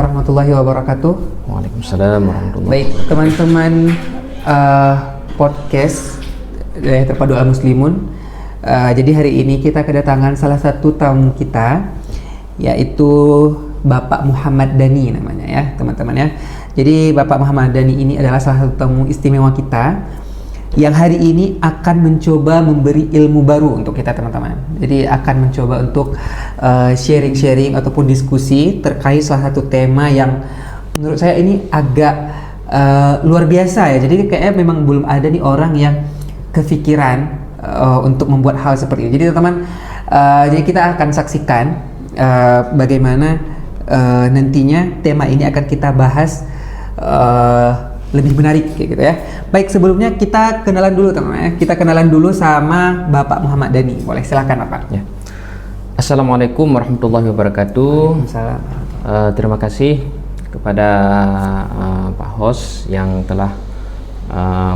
warahmatullahi wabarakatuh. Waalaikumsalam warahmatullahi Baik, teman-teman podcast Terpadu Al Muslimun. Jadi hari ini kita kedatangan salah satu tamu kita, yaitu Bapak Muhammad Dhani namanya ya, teman-teman ya. Jadi Bapak Muhammad Dhani ini adalah salah satu tamu istimewa kita yang hari ini akan mencoba memberi ilmu baru untuk kita, teman-teman. Jadi akan mencoba untuk sharing-sharing ataupun diskusi terkait salah satu tema yang menurut saya ini agak luar biasa ya. Jadi kayaknya memang belum ada nih orang yang kepikiran untuk membuat hal seperti ini. Jadi teman-teman, jadi kita akan saksikan bagaimana nantinya tema ini akan kita bahas lebih menarik kayak gitu ya. Baik, sebelumnya kita kenalan dulu teman-teman ya. Kita kenalan dulu sama Bapak Muhammad Dhani. Boleh, silakan Bapak. Ya. Assalamualaikum warahmatullahi wabarakatuh. Terima kasih kepada Pak Host yang telah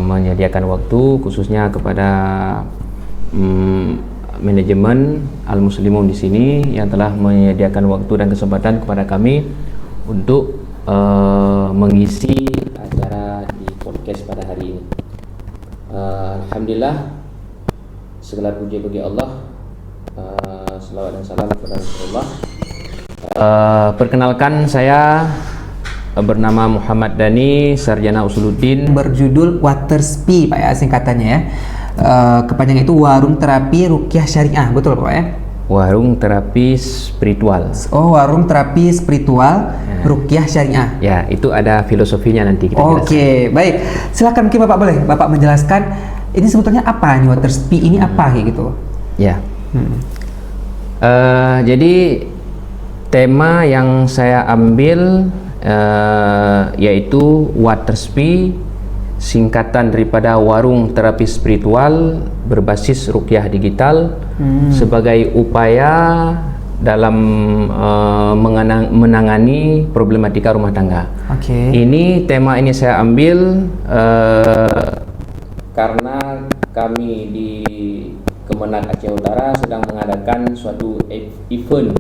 menyediakan waktu, khususnya kepada manajemen Al Muslimun di sini yang telah menyediakan waktu dan kesempatan kepada kami untuk mengisi acara di podcast pada hari ini. Alhamdulillah, segala puji bagi Allah, selawat dan salam kepada Rasulullah. Perkenalkan, saya bernama Muhammad Dhani, sarjana usuluddin, berjudul Waterspi Pak ya, singkatannya ya. Kepanjangan itu Warung Terapi Ruqyah Syariah, betul Pak ya? Warung Terapi Spiritual. Oh, Warung Terapi Spiritual Ruqyah Syariah. Ya, itu ada filosofinya nanti kita jelaskan. Oke, baik. Silakan mungkin Bapak, boleh Bapak menjelaskan ini sebetulnya apa nih, Waterspi ini apa kayak gitu? Ya. Jadi tema yang saya ambil yaitu Waterspi, singkatan daripada Warung Terapi Spiritual berbasis ruqyah digital, sebagai upaya dalam menangani problematika rumah tangga. Ini tema ini saya ambil karena kami di Kemenag Aceh Utara sedang mengadakan suatu event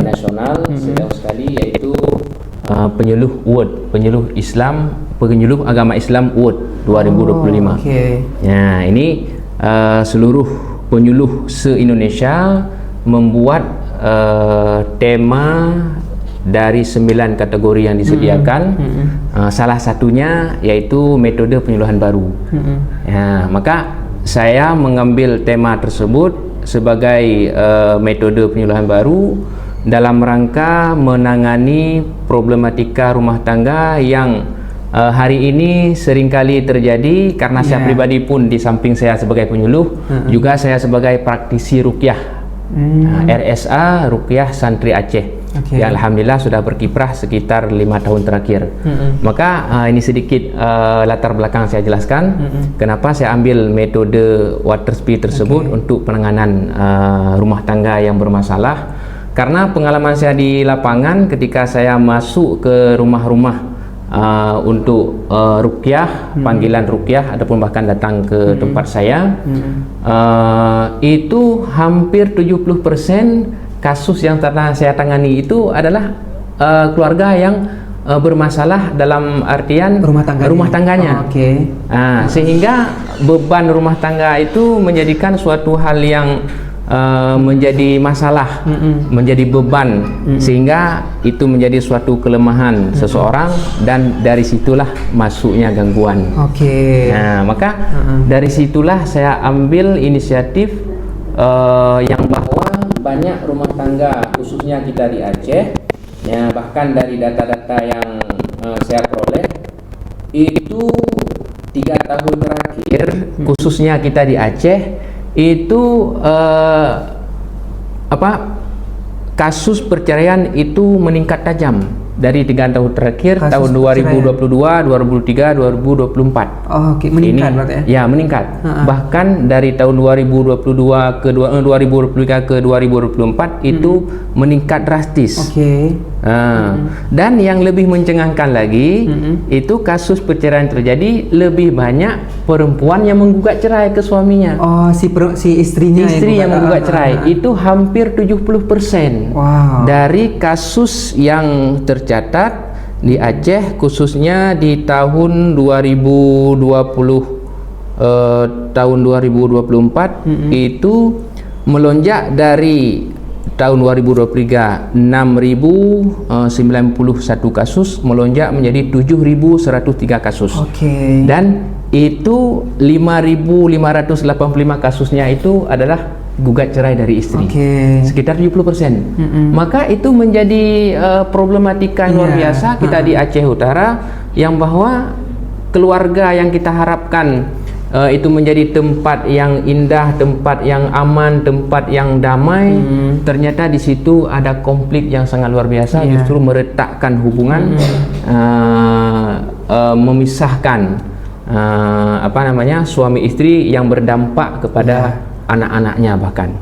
nasional sedang sekali, yaitu penyuluh Award, penyuluh agama Islam Award 2025. Ya, ini seluruh penyuluh se-Indonesia membuat tema dari 9 kategori yang disediakan. Salah satunya yaitu metode penyuluhan baru. Ya, maka saya mengambil tema tersebut sebagai metode penyuluhan baru dalam rangka menangani problematika rumah tangga yang hari ini seringkali terjadi, karena saya pribadi pun di samping saya sebagai penyuluh, juga saya sebagai praktisi ruqyah, RSA Ruqyah Santri Aceh. Ya, alhamdulillah sudah berkiprah sekitar 5 tahun terakhir. Maka ini sedikit latar belakang saya jelaskan kenapa saya ambil metode Waterspi tersebut untuk penanganan rumah tangga yang bermasalah. Karena pengalaman saya di lapangan ketika saya masuk ke rumah-rumah untuk ruqyah, panggilan ruqyah ataupun bahkan datang ke tempat saya, itu hampir 70% kasus yang saya tangani itu adalah keluarga yang bermasalah dalam artian rumah tangganya. Sehingga beban rumah tangga itu menjadikan suatu hal yang menjadi masalah, menjadi beban, sehingga itu menjadi suatu kelemahan seseorang, dan dari situlah masuknya gangguan. Nah, maka dari situlah saya ambil inisiatif yang bahwa banyak rumah tangga, khususnya kita di Aceh, ya, bahkan dari data-data yang saya peroleh itu 3 tahun terakhir, khususnya kita di Aceh itu kasus perceraian itu meningkat tajam dari 3 tahun terakhir, tahun 2022, 2023, 2024. Meningkat berarti ya? Ya, meningkat. Bahkan dari tahun 2022 ke 2023 ke 2024 itu meningkat drastis. Dan yang lebih mencengangkan lagi, itu kasus perceraian terjadi lebih banyak perempuan yang menggugat cerai ke suaminya. Si istrinya yang menggugat cerai itu hampir 70% dari kasus yang terceraikan tercatat di Aceh khususnya di tahun 2024 itu melonjak dari tahun 2023 6.091 kasus melonjak menjadi 7.103 kasus. Dan itu 5.585 kasusnya itu adalah gugat cerai dari istri, sekitar 70%. Maka itu menjadi problematika yang luar biasa kita di Aceh Utara, yang bahwa keluarga yang kita harapkan itu menjadi tempat yang indah, tempat yang aman, tempat yang damai, ternyata di situ ada konflik yang sangat luar biasa, justru meretakkan hubungan, memisahkan suami istri, yang berdampak kepada anak-anaknya bahkan.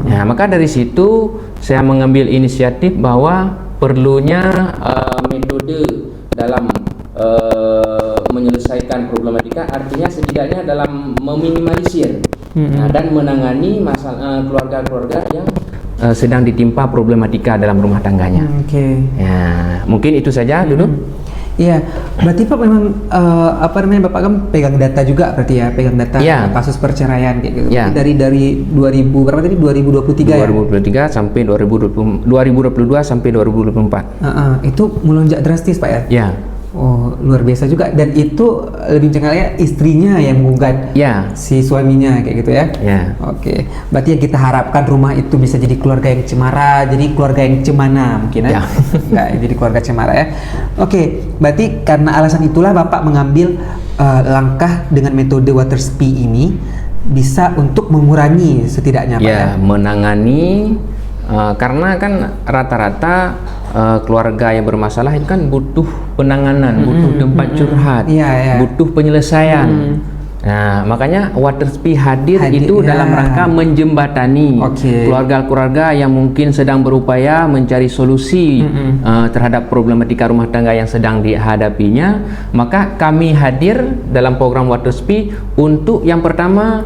Nah, maka dari situ saya mengambil inisiatif bahwa perlunya metode dalam menyelesaikan problematika, artinya setidaknya dalam meminimalisir dan menangani masalah keluarga-keluarga yang sedang ditimpa problematika dalam rumah tangganya. Ya, mungkin itu saja dulu. Iya, berarti Pak memang Bapak kan pegang data juga, berarti ya, pegang data kasus perceraian kayak gitu. Dari 2000 berapa tadi, 2023 2023 sampai 2022 sampai 2024. Itu melonjak drastis Pak ya? Ya. Oh, luar biasa juga. Dan itu lebih cengalnya istrinya yang menggugat si suaminya kayak gitu ya? Oke. Berarti yang kita harapkan rumah itu bisa jadi keluarga yang cemara, jadi keluarga yang cemana mungkin ya? Nggak jadi keluarga cemara ya. Oke, berarti karena alasan itulah Bapak mengambil langkah dengan metode water spi ini bisa untuk mengurangi setidaknya Pak ya? Menangani, karena kan rata-rata keluarga yang bermasalah itu kan butuh penanganan, butuh tempat curhat, butuh penyelesaian. Nah, makanya water spi hadir itu dalam rangka menjembatani keluarga-keluarga yang mungkin sedang berupaya mencari solusi terhadap problematika rumah tangga yang sedang dihadapinya. Maka kami hadir dalam program water spi untuk yang pertama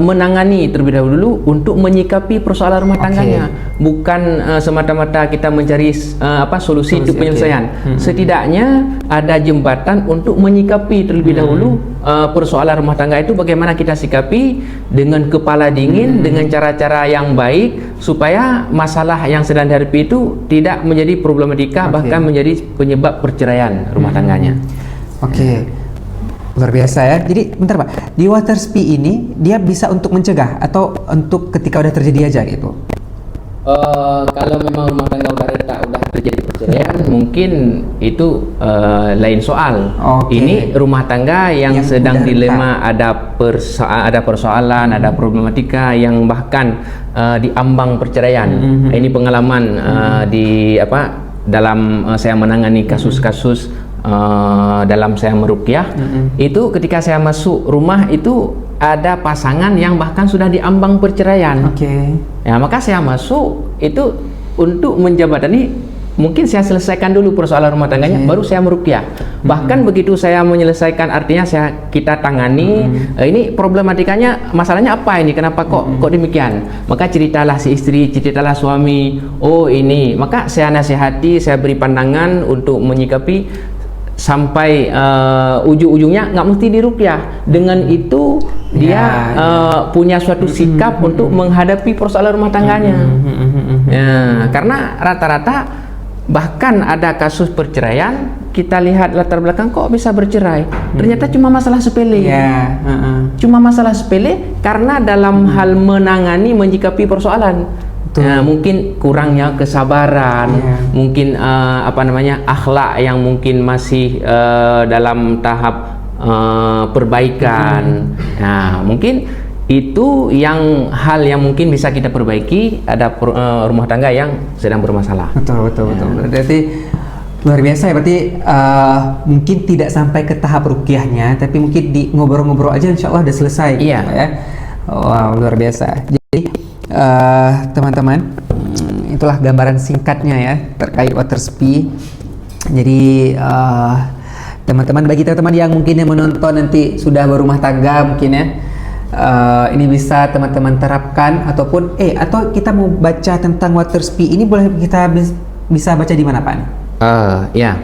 menangani terlebih dahulu untuk menyikapi persoalan rumah tangganya, bukan semata-mata kita mencari solusi untuk penyelesaian. Setidaknya ada jembatan untuk menyikapi terlebih dahulu persoalan rumah tangga itu, bagaimana kita sikapi dengan kepala dingin, dengan cara-cara yang baik, supaya masalah yang sedang dihadapi itu tidak menjadi problematika, bahkan menjadi penyebab perceraian rumah tangganya. Luar biasa ya. Jadi bentar Pak, di water spi ini dia bisa untuk mencegah atau untuk ketika udah terjadi aja gitu? Kalau memang rumah tangga udah terjadi perceraian, mungkin itu lain soal. Ini rumah tangga yang sedang dilema, ada persoalan, ada problematika yang bahkan diambang perceraian. Ini pengalaman dalam saya menangani kasus-kasus dalam saya meruqyah, itu ketika saya masuk rumah itu ada pasangan yang bahkan sudah diambang perceraian. Ya, maka saya masuk itu untuk menjembatani, mungkin saya selesaikan dulu persoalan rumah tangganya, baru saya meruqyah. Bahkan begitu saya menyelesaikan, artinya kita tangani ini problematikanya, masalahnya apa ini, kenapa kok demikian, maka ceritalah si istri, ceritalah suami, oh ini, maka saya nasihati, saya beri pandangan untuk menyikapi sampai ujung-ujungnya nggak mesti diruqyah. Dengan itu dia punya suatu sikap untuk menghadapi persoalan rumah tangganya. Karena rata-rata bahkan ada kasus perceraian, kita lihat latar belakang kok bisa bercerai, ternyata cuma masalah sepele. Cuma masalah sepele karena dalam hal menangani, menyikapi persoalan, mungkin kurangnya kesabaran, mungkin akhlak yang mungkin masih dalam tahap perbaikan. Nah, mungkin itu hal yang mungkin bisa kita perbaiki. Ada rumah tangga yang sedang bermasalah. Betul. Berarti luar biasa ya. Berarti mungkin tidak sampai ke tahap ruqyahnya, tapi mungkin di ngobrol-ngobrol aja insya Allah udah selesai. Ya. Wow, luar biasa. Jadi teman-teman, itulah gambaran singkatnya ya terkait water spi. Jadi teman-teman, bagi teman-teman yang mungkin yang menonton nanti sudah berumah tangga mungkin ya, ini bisa teman-teman terapkan, ataupun atau kita mau baca tentang water spi ini, boleh kita bisa baca di mana Pak? Ya.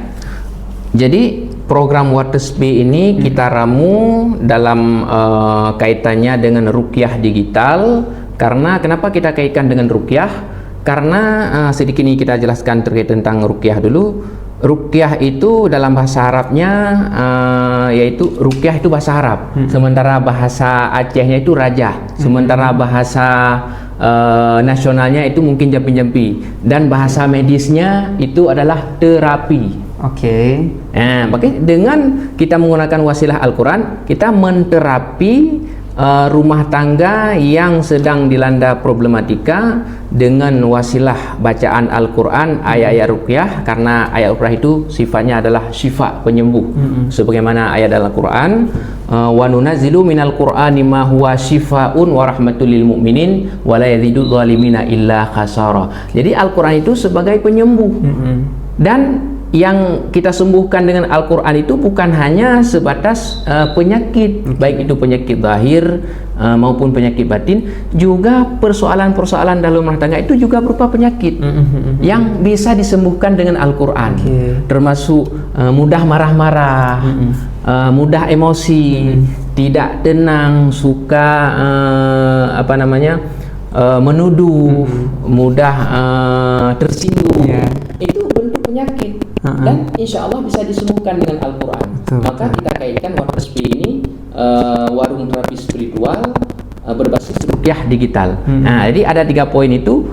Jadi program Waterspi ini kita ramu dalam kaitannya dengan ruqyah digital. Karena kenapa kita kaitkan dengan ruqyah? Karena sedikit ini kita jelaskan terkait tentang ruqyah dulu. Ruqyah itu dalam bahasa Arabnya yaitu ruqyah itu bahasa Arab. Sementara bahasa Acehnya itu raja. Sementara bahasa nasionalnya itu mungkin jampi-jampi, dan bahasa medisnya itu adalah terapi. Oke. Nah, makanya dengan kita menggunakan wasilah Al-Quran, kita menterapi rumah tangga yang sedang dilanda problematika dengan wasilah bacaan Al-Quran, ayat-ayat ruqyah, karena ayat ruqyah itu sifatnya adalah syifa, penyembuh. Sebagaimana ayat dalam Al-Quran, wa nunazzilu minal qur'ani ma huwa syifaun wa rahmatul lil mu'minin wa la yazidu zalimina illa khasara. Jadi Al-Quran itu sebagai penyembuh. Dan yang kita sembuhkan dengan Al-Quran itu bukan hanya sebatas penyakit, baik itu penyakit zahir maupun penyakit batin, juga persoalan-persoalan dalam rumah tangga itu juga berupa penyakit yang bisa disembuhkan dengan Al-Quran. Termasuk mudah marah-marah, mudah emosi, tidak tenang, suka menuduh, mudah tersinggung. Itu bentuk penyakit. Dan insya Allah bisa disembuhkan dengan Al-Quran. Maka kita kaitkan Waterspi ini warung terapi spiritual berbasis ruqyah digital. Nah, jadi ada 3 poin itu,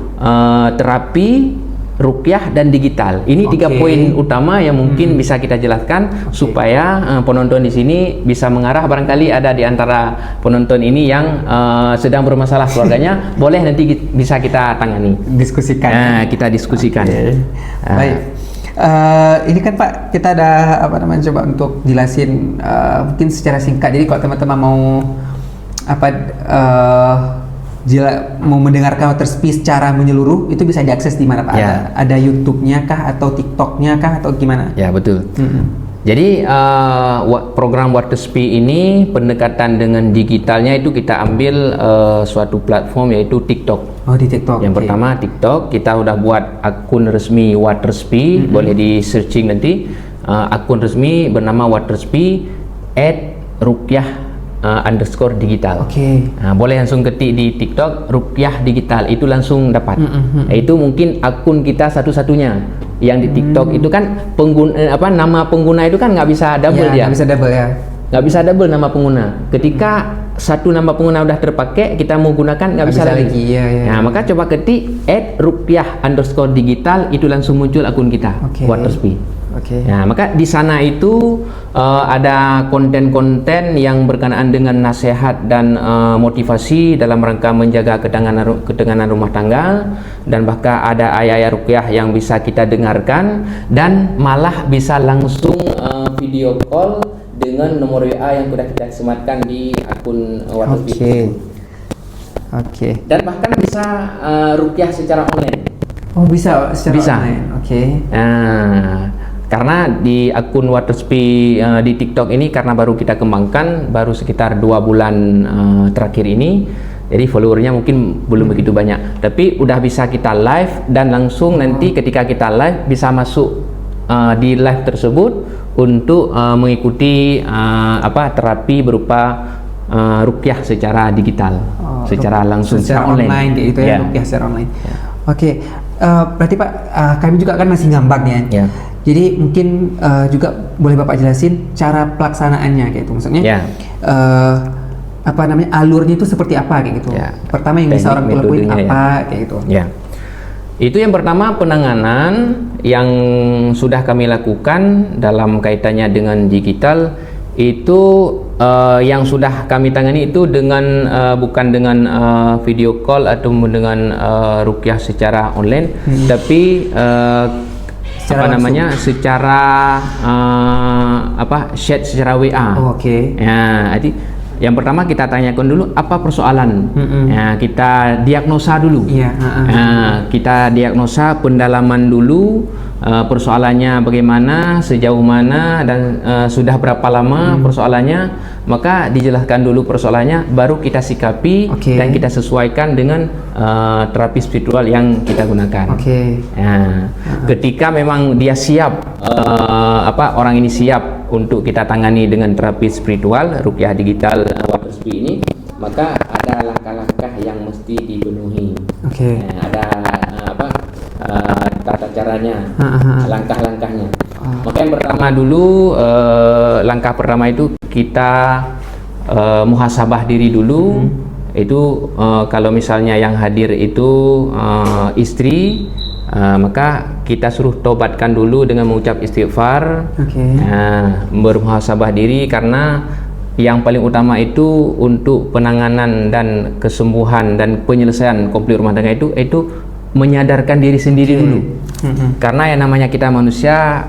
terapi, ruqyah, dan digital. Ini 3 poin utama yang mungkin bisa kita jelaskan supaya penonton di sini bisa mengarah. Barangkali ada di antara penonton ini yang sedang bermasalah keluarganya, boleh nanti bisa kita tangani, diskusikan. Kita diskusikan. Baik. Ini kan Pak, kita ada coba untuk jelasin mungkin secara singkat. Jadi kalau teman-teman mau mau mendengarkan Waterspi secara menyeluruh, itu bisa diakses di mana Pak? Ada YouTube-nya kah atau TikTok-nya kah atau gimana? Ya, betul. Jadi program Waterspi ini pendekatan dengan digitalnya itu kita ambil suatu platform yaitu TikTok. Oh, di TikTok. Yang pertama TikTok, kita udah buat akun resmi Waterspi, boleh di searching nanti. Akun resmi bernama Waterspi @ruqyah _digital. Nah, boleh langsung ketik di TikTok ruqyah digital, itu langsung dapat. Itu mungkin akun kita satu-satunya. Yang di TikTok itu kan nama pengguna itu kan nggak bisa double dia. Nggak bisa double ya. Nggak bisa double nama pengguna. Ketika satu nama pengguna udah terpakai, kita mau gunakan nggak bisa lagi. Nah, maka coba ketik @ruqyah _digital, itu langsung muncul akun kita, Waterspi. Nah, maka di sana itu ada konten-konten yang berkenaan dengan nasihat dan motivasi dalam rangka menjaga ketenangan rumah tangga, dan bahkan ada ayat-ayat ruqyah yang bisa kita dengarkan, dan malah bisa langsung video call dengan nomor WA yang sudah kita sematkan di akun Waterspi. Dan bahkan bisa ruqyah secara online. Oh, bisa secara online. Nah, karena di akun Waterspi di TikTok ini, karena baru kita kembangkan, baru sekitar 2 bulan terakhir ini, jadi followernya mungkin belum begitu banyak, tapi udah bisa kita live, dan langsung nanti ketika kita live bisa masuk di live tersebut untuk mengikuti terapi berupa ruqyah secara digital, secara langsung, secara online gitu ya, ruqyah secara online. Berarti Pak, kami juga kan masih ngambang ya. Jadi mungkin juga boleh Bapak jelasin cara pelaksanaannya kayak itu, maksudnya alurnya itu seperti apa kayak gitu. Pertama yang bisa orang lakuin apa kayak gitu. Itu yang pertama, penanganan yang sudah kami lakukan dalam kaitannya dengan digital itu yang sudah kami tangani itu dengan bukan dengan video call atau dengan ruqyah secara online, tapi secara chat secara WA. Ya, jadi yang pertama kita tanyakan dulu apa persoalan. Kita diagnosa dulu. Kita diagnosa, pendalaman dulu, persoalannya bagaimana, sejauh mana, dan sudah berapa lama persoalannya, maka dijelaskan dulu persoalannya, baru kita sikapi dan kita sesuaikan dengan terapi spiritual yang kita gunakan. Nah, ketika memang dia siap, orang ini siap untuk kita tangani dengan terapi spiritual, ruqyah digital Waterspi ini, maka ada langkah-langkah yang mesti dipenuhi. Ada tata caranya, langkah-langkahnya. Maka yang pertama dulu, langkah pertama itu kita muhasabah diri dulu. Itu kalau misalnya yang hadir itu istri, maka kita suruh tobatkan dulu dengan mengucap istighfar, bermuhasabah diri, karena yang paling utama itu untuk penanganan dan kesembuhan dan penyelesaian konflik rumah tangga itu menyadarkan diri sendiri dulu. Karena yang namanya kita manusia,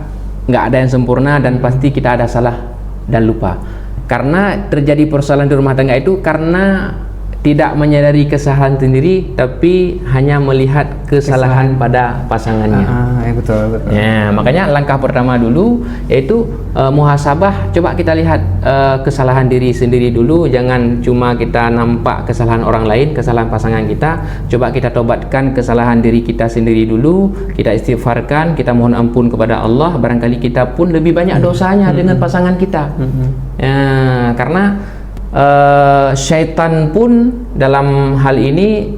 nggak ada yang sempurna dan pasti kita ada salah dan lupa. Karena terjadi persoalan di rumah tangga itu karena tidak menyadari kesalahan sendiri, tapi hanya melihat kesalahan pada pasangannya. Betul. Ya, makanya langkah pertama dulu yaitu muhasabah. Coba kita lihat kesalahan diri sendiri dulu. Jangan cuma kita nampak kesalahan orang lain, kesalahan pasangan kita. Coba kita tobatkan kesalahan diri kita sendiri dulu. Kita istighfarkan, kita mohon ampun kepada Allah. Barangkali kita pun lebih banyak dosanya dengan pasangan kita. Ya, karena syaitan pun dalam hal ini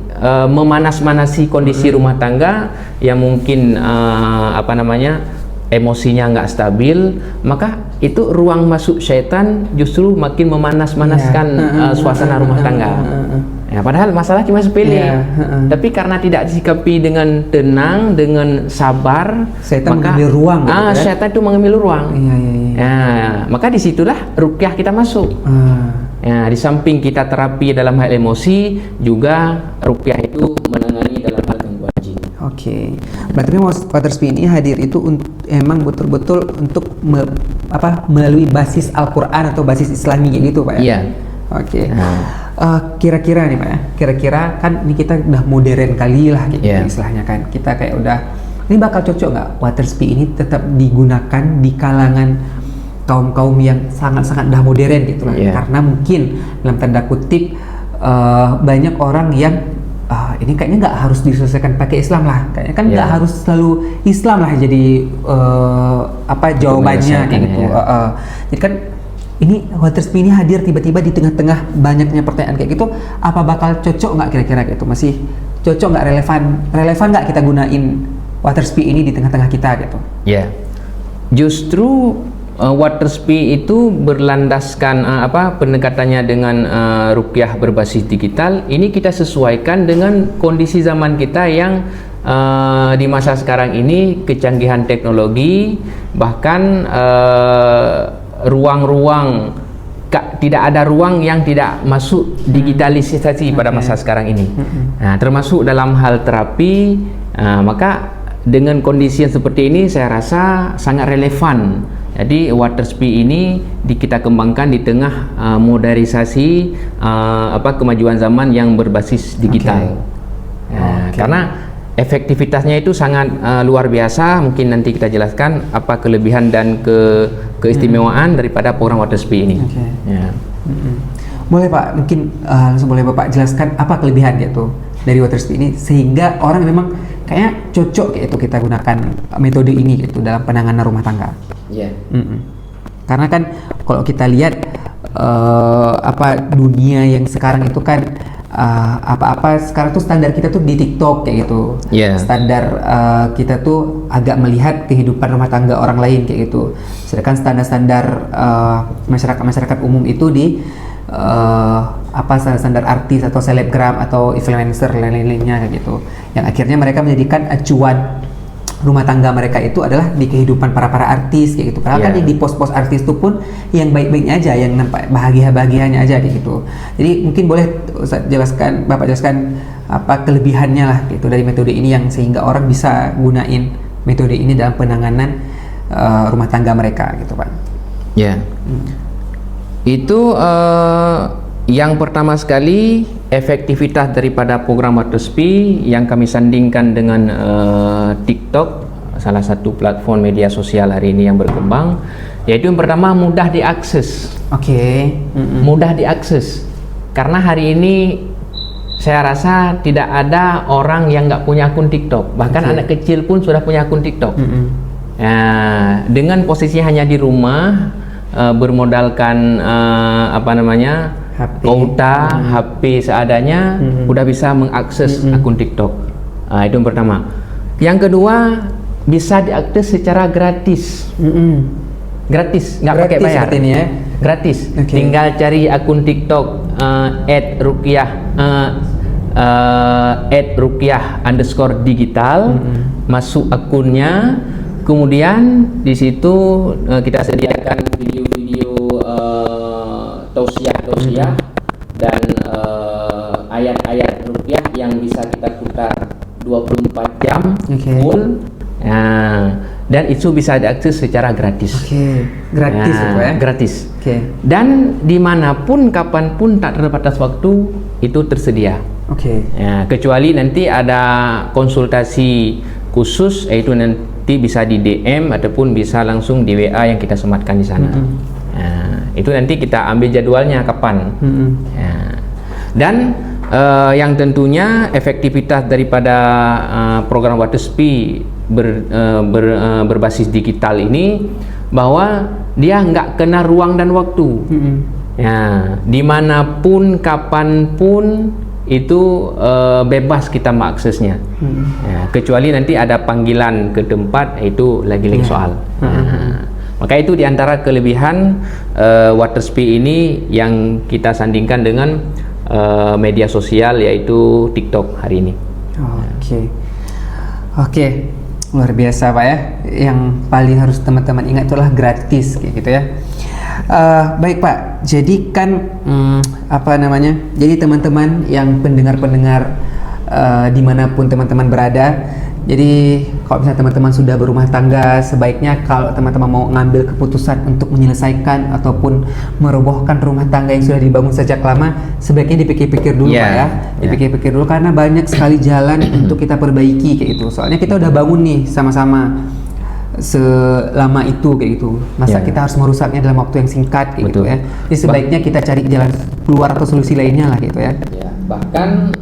memanas-manasi kondisi rumah tangga yang mungkin emosinya nggak stabil, maka itu ruang masuk syaitan justru makin memanas-manaskan suasana rumah tangga. Ya, padahal masalah cuma sepele, tapi karena tidak disikapi dengan tenang, dengan sabar, syaitan maka mengambil ruang. Syaitan itu mengambil ruang. Ya, maka disitulah ruqyah kita masuk. Ya, di samping kita terapi dalam hal emosi, juga ruqyah itu menangani dalam hal gangguan jin. Berarti Waterspi ini hadir itu emang betul-betul untuk melalui basis Al-Quran atau basis Islami gitu, Pak ya? Iya. Kira-kira nih, Pak ya, kira-kira kan ini kita udah modern kali lah gitu, istilahnya kan. Kita kayak udah, ini bakal cocok nggak Waterspi ini tetap digunakan di kalangan kaum-kaum yang sangat-sangat dah modern gitu lah, karena mungkin dalam tanda kutip banyak orang yang ini kayaknya nggak harus diselesaikan pakai Islam lah, kayaknya kan nggak harus selalu Islam lah jadi jawabannya kayak gitu. Jadi kan ini Waterspi ini hadir tiba-tiba di tengah-tengah banyaknya pertanyaan kayak gitu, apa bakal cocok nggak kira-kira gitu? Masih cocok nggak, relevan nggak kita gunain Waterspi ini di tengah-tengah kita gitu? Justru Waterspi itu berlandaskan pendekatannya dengan ruqyah berbasis digital. Ini kita sesuaikan dengan kondisi zaman kita yang di masa sekarang ini, kecanggihan teknologi, bahkan ruang-ruang tidak ada ruang yang tidak masuk digitalisasi pada masa sekarang ini. Nah, termasuk dalam hal terapi, maka dengan kondisi yang seperti ini saya rasa sangat relevan. Jadi Waterspi ini kita kembangkan di tengah modernisasi kemajuan zaman yang berbasis digital. Karena efektivitasnya itu sangat luar biasa. Mungkin nanti kita jelaskan apa kelebihan dan keistimewaan daripada program Waterspi ini. Boleh Pak, mungkin langsung boleh Bapak jelaskan apa kelebihan gitu dari Waterspi ini sehingga orang memang kayaknya cocok kayak itu kita gunakan metode ini gitu dalam penanganan rumah tangga. Karena kan kalau kita lihat dunia yang sekarang itu kan sekarang tuh standar kita tuh di TikTok kayak gitu. Standar kita tuh agak melihat kehidupan rumah tangga orang lain kayak gitu. Sedangkan standar-standar masyarakat umum itu di standar artis atau selebgram atau influencer lain-lainnya kayak gitu. Yang akhirnya mereka menjadikan acuan rumah tangga mereka itu adalah di kehidupan para artis kayak gitu. Padahal kan di pos-pos artis itu pun yang baik-baiknya aja, yang nampak bahagia-bahagianya aja kayak gitu. Jadi mungkin boleh Bapak jelaskan apa kelebihannya lah gitu dari metode ini yang sehingga orang bisa gunain metode ini dalam penanganan rumah tangga mereka gitu, Pak. Itu yang pertama sekali, efektivitas daripada program Waterspi yang kami sandingkan dengan TikTok salah satu platform media sosial hari ini yang berkembang, yaitu yang pertama mudah diakses. Oke. Mudah diakses karena hari ini saya rasa tidak ada orang yang nggak punya akun TikTok, bahkan anak kecil pun sudah punya akun TikTok. Dengan posisi hanya di rumah, bermodalkan HP. kuota HP seadanya, udah bisa mengakses akun TikTok. Itu yang pertama. Yang kedua, bisa diakses secara gratis. Gratis, nggak pakai bayar. Ini ya. Gratis. Okay. Tinggal cari akun TikTok @ruqyah_digital, masuk akunnya, kemudian di situ kita sediakan video-video tausiah dan ayat-ayat ruqyah yang bisa kita putar 24 jam full. Dan itu bisa diakses secara gratis. Gratis itu ya? Gratis. Dan dimanapun, kapanpun, tak terbatas waktu, itu tersedia. Kecuali nanti ada konsultasi khusus, yaitu nanti bisa di DM ataupun bisa langsung di WA yang kita sematkan di sana. Itu nanti kita ambil jadwalnya kapan. Dan yang tentunya efektivitas daripada program Waterspi berbasis digital ini, bahwa dia nggak kena ruang dan waktu. Dimanapun, kapanpun, itu bebas kita mengaksesnya. Kecuali nanti ada panggilan ke tempat, itu lagi soal. Maka itu diantara kelebihan Waterspi ini yang kita sandingkan dengan media sosial, yaitu TikTok hari ini. Oke, luar biasa Pak ya. Yang paling harus teman-teman ingat itulah gratis kayak gitu ya. Baik Pak, jadi kan jadi teman-teman yang pendengar-pendengar dimanapun teman-teman berada, jadi kalau misalnya teman-teman sudah berumah tangga, sebaiknya kalau teman-teman mau ngambil keputusan untuk menyelesaikan ataupun merobohkan rumah tangga yang sudah dibangun sejak lama, sebaiknya dipikir-pikir dulu Pak ya. Dipikir-pikir dulu, karena banyak sekali jalan untuk kita perbaiki kayak gitu. Soalnya kita udah bangun nih sama-sama selama itu kayak gitu. Masa kita harus merusaknya dalam waktu yang singkat kayak gitu ya. Jadi sebaiknya kita cari jalan keluar atau solusi lainnya lah gitu ya. Bahkan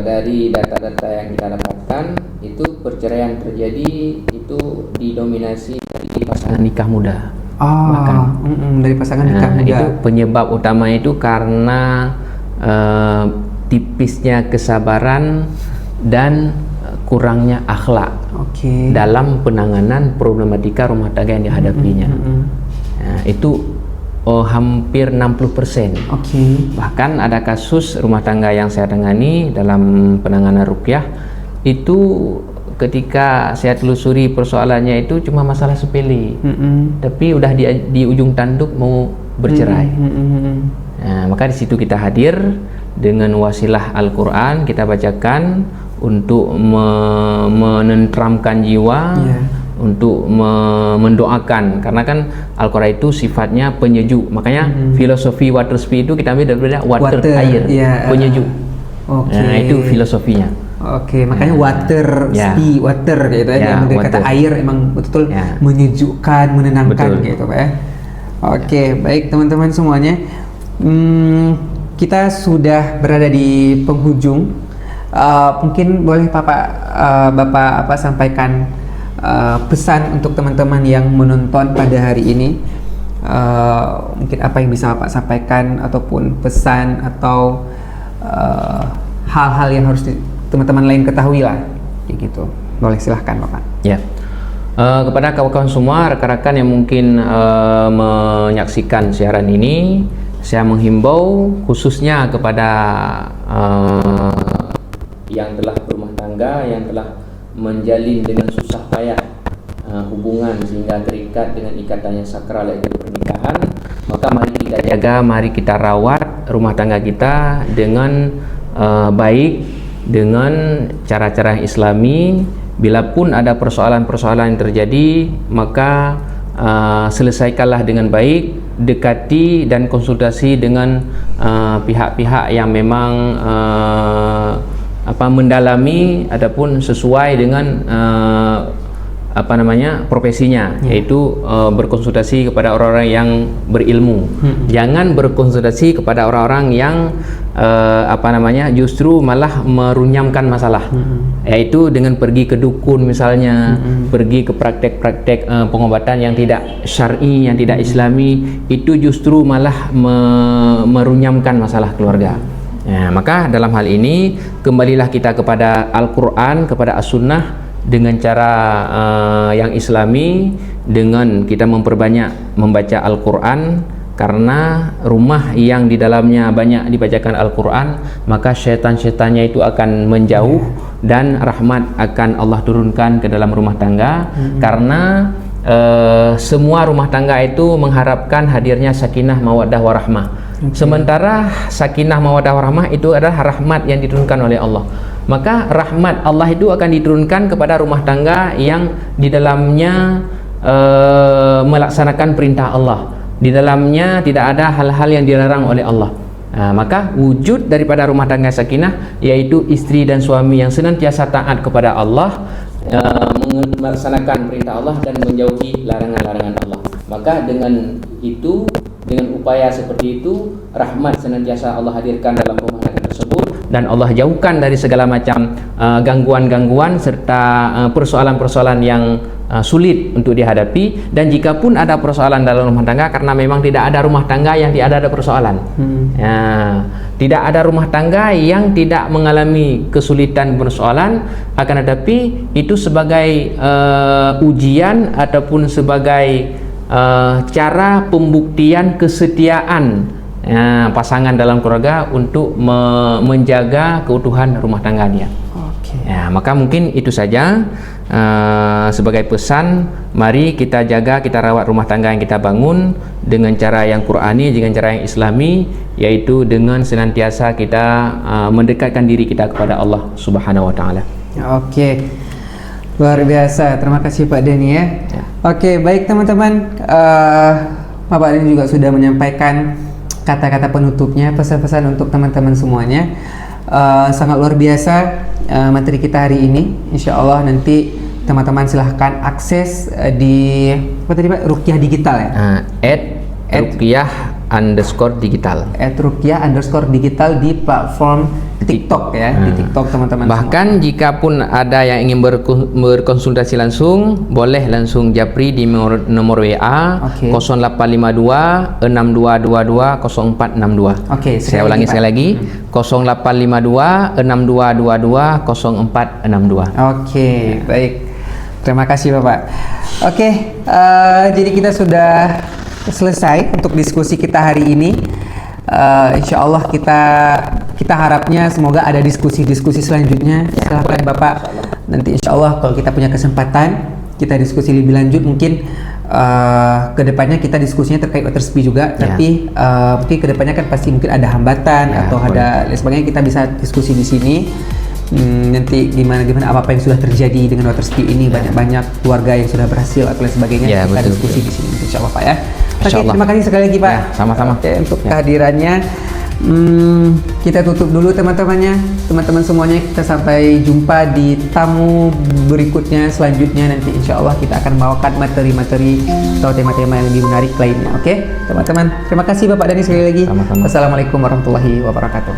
dari data-data yang kita dapatkan, itu perceraian terjadi itu didominasi dari pasangan nikah muda. Dari pasangan nikah muda. Itu penyebab utama itu karena tipisnya kesabaran dan kurangnya akhlak dalam penanganan problematika rumah tangga yang dihadapinya. Itu hampir 60%. Bahkan ada kasus rumah tangga yang saya tangani dalam penanganan ruqyah, itu ketika saya telusuri persoalannya itu cuma masalah sepele, tapi udah di ujung tanduk mau bercerai. Maka di situ kita hadir dengan wasilah Al-Quran, kita bacakan untuk menenteramkan jiwa, untuk mendoakan, karena kan Al-Quran itu sifatnya penyejuk. Makanya filosofi Waterspi itu kita ambil dari water air, penyejuk. Itu filosofinya. Makanya Waterspi, water gitu ya, dari kata air, emang betul-betul menyejukkan, menenangkan gitu Pak ya. Baik teman-teman semuanya, kita sudah berada di penghujung. Mungkin boleh Bapak sampaikan pesan untuk teman-teman yang menonton pada hari ini. Mungkin apa yang bisa Bapak sampaikan, ataupun pesan atau hal-hal yang harus teman-teman lain ketahui lah, kayak gitu. Boleh, silahkan Bapak. Kepada kawan-kawan semua, rekan-rekan yang mungkin menyaksikan siaran ini, saya menghimbau khususnya kepada yang telah berumah tangga, yang telah menjalin dengan susah payah hubungan sehingga terikat dengan ikatan yang sakral, yaitu pernikahan, maka mari kita jaga, mari kita rawat rumah tangga kita dengan baik, dengan cara-cara Islami. Bila pun ada persoalan-persoalan yang terjadi, maka selesaikanlah dengan baik, dekati dan konsultasi dengan pihak-pihak yang memang mendalami ataupun sesuai dengan profesinya, yaitu berkonsultasi kepada orang-orang yang berilmu. Jangan berkonsultasi kepada orang-orang yang justru malah merunyamkan masalah, yaitu dengan pergi ke dukun misalnya, pergi ke praktek-praktek pengobatan yang tidak syar'i, yang tidak islami, itu justru malah merunyamkan masalah keluarga. Nah, maka dalam hal ini kembalilah kita kepada Al-Quran, kepada As-Sunnah dengan cara yang islami, dengan kita memperbanyak membaca Al-Quran, karena rumah yang di dalamnya banyak dibacakan Al-Quran, maka syaitan-syaitannya itu akan menjauh dan rahmat akan Allah turunkan ke dalam rumah tangga. Karena semua rumah tangga itu mengharapkan hadirnya sakinah, mawaddah, warahmah. Sementara sakinah, mawaddah, warahmah itu adalah rahmat yang diturunkan oleh Allah. Maka rahmat Allah itu akan diturunkan kepada rumah tangga yang di dalamnya melaksanakan perintah Allah, di dalamnya tidak ada hal-hal yang dilarang oleh Allah. Maka wujud daripada rumah tangga sakinah yaitu istri dan suami yang senantiasa taat kepada Allah, melaksanakan perintah Allah dan menjauhi larangan-larangan Allah. Maka dengan itu, dengan upaya seperti itu, rahmat senantiasa Allah hadirkan dalam rumah tangga tersebut, dan Allah jauhkan dari segala macam gangguan-gangguan serta persoalan-persoalan yang sulit untuk dihadapi. Dan jika pun ada persoalan dalam rumah tangga, karena memang tidak ada rumah tangga yang tidak ada persoalan, tidak ada rumah tangga yang tidak mengalami kesulitan persoalan, akan tetapi itu sebagai ujian ataupun sebagai cara pembuktian kesetiaan pasangan dalam keluarga untuk menjaga keutuhan rumah tangga dia. Maka mungkin itu saja sebagai pesan. Mari kita jaga, kita rawat rumah tangga yang kita bangun dengan cara yang Qur'ani, dengan cara yang Islami, yaitu dengan senantiasa kita mendekatkan diri kita kepada Allah Subhanahu wa taala. Oke. Luar biasa. Terima kasih Pak Denny ya. Oke, baik teman-teman. Bapak Denny juga sudah menyampaikan kata-kata penutupnya, pesan-pesan untuk teman-teman semuanya. Sangat luar biasa materi kita hari ini. Insya Allah nanti teman-teman silahkan akses di apa tadi Pak? Ruqyah Digital ya? @ruqyah_digital @ruqyah_digital di platform TikTok ya, di TikTok teman-teman. Bahkan semua. jika pun ada yang ingin berkonsultasi langsung, boleh langsung japri di nomor WA 0852 6222 0462. Saya ulangi sekali lagi, 0852 6222 0462. Baik. Terima kasih Bapak. Jadi kita sudah selesai untuk diskusi kita hari ini. Insya Allah kita harapnya semoga ada diskusi-diskusi selanjutnya. Silahkan Bapak, nanti insya Allah kalau kita punya kesempatan kita diskusi lebih lanjut, mungkin kedepannya kita diskusinya terkait water spi juga, tapi mungkin kedepannya kan pasti mungkin ada hambatan atau ada lain sebagainya, kita bisa diskusi di sini. Nanti gimana apa yang sudah terjadi dengan water spi ini, banyak keluarga yang sudah berhasil atau lain sebagainya, kita diskusi di sini insya Allah Pak ya. Terima kasih sekali lagi Pak. Sama-sama. Untuk kehadirannya. Kita tutup dulu teman-teman semuanya. Kita sampai jumpa di tamu berikutnya selanjutnya. Nanti insya Allah kita akan membawakan materi-materi atau tema-tema yang lebih menarik lainnya. Teman-teman, terima kasih Bapak Denny sekali lagi. Sama-sama. Wassalamualaikum warahmatullahi wabarakatuh.